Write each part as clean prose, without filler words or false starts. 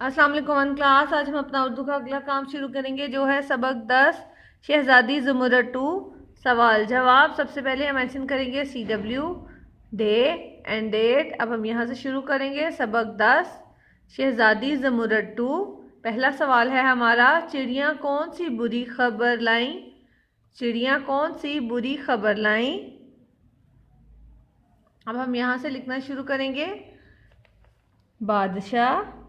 अस्सलाम वालेकुम one class. आज हम अपना उर्दू का अगला काम शुरू करेंगे जो है सबक 10 शहजादी ज़ुमरद 2 सवाल जवाब। सबसे पहले हम मेंशन करेंगे CW डे एंड डेट। अब हम यहाँ से शुरू करेंगे सबक 10 शहजादी ज़ुमरद 2। पहला सवाल है हमारा, चिड़िया कौन सी बुरी खबर लाई? चिड़िया कौन सी बुरी खबर लाई? अब हम यहाँ से लिखना शुरू करेंगे, बादशाह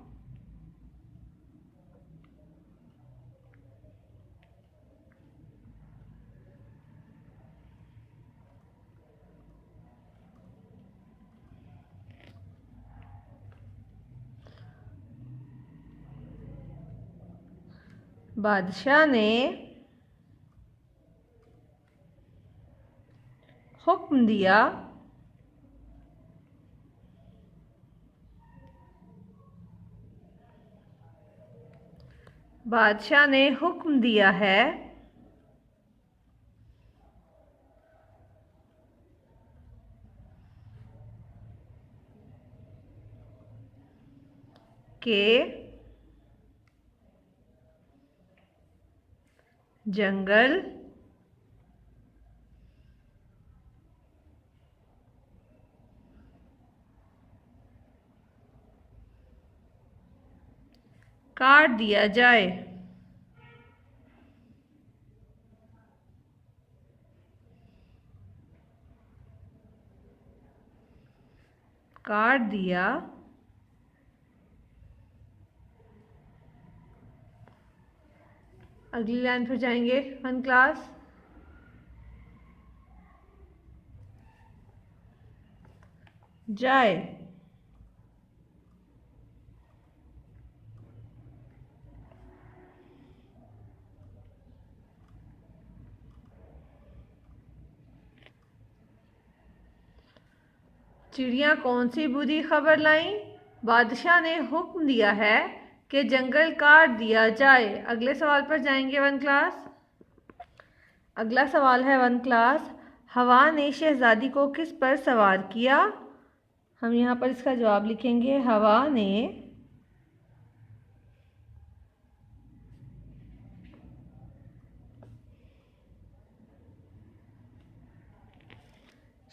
बादशाह ने हुक्म दिया बादशाह ने हुक्म दिया है कि जंगल काट दिया जाए। काट दिया अगली लाइन पर जाएंगे वन क्लास। जाए चिड़िया कौन सी बुरी खबर लाई? बादशाह ने हुक्म दिया है कि जंगल काट दिया जाए। अगले सवाल पर जाएंगे वन क्लास। अगला सवाल है वन क्लास, हवा ने शहजादी को किस पर सवार किया? हम यहाँ पर इसका जवाब लिखेंगे, हवा ने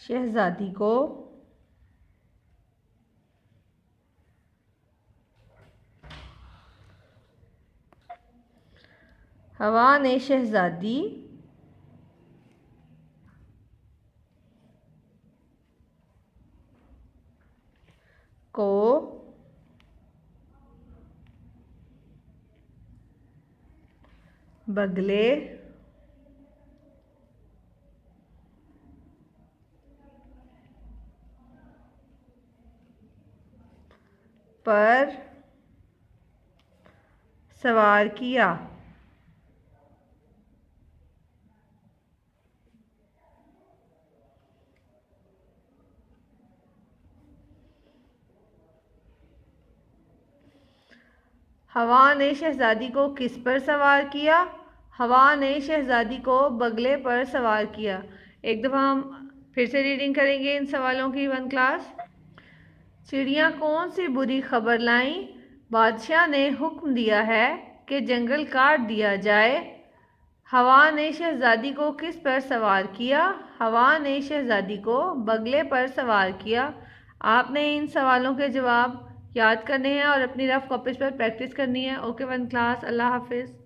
शहजादी को हवा ने शहजादी को बगले पर सवार किया। हवा ने शहजादी को किस पर सवार किया? हवा ने शहजादी को बगले पर सवार किया। एक दफ़ा हम फिर से रीडिंग करेंगे इन सवालों की वन क्लास। चिड़िया कौन सी बुरी खबर लाई? बादशाह ने हुक्म दिया है कि जंगल काट दिया जाए। हवा ने शहजादी को किस पर सवार किया? हवा ने शहजादी को बगले पर सवार किया। आपने इन सवालों के जवाब याद करने हैं और अपनी रफ कॉपीज पर प्रैक्टिस करनी है। ओके वन क्लास, अल्लाह हाफिज़।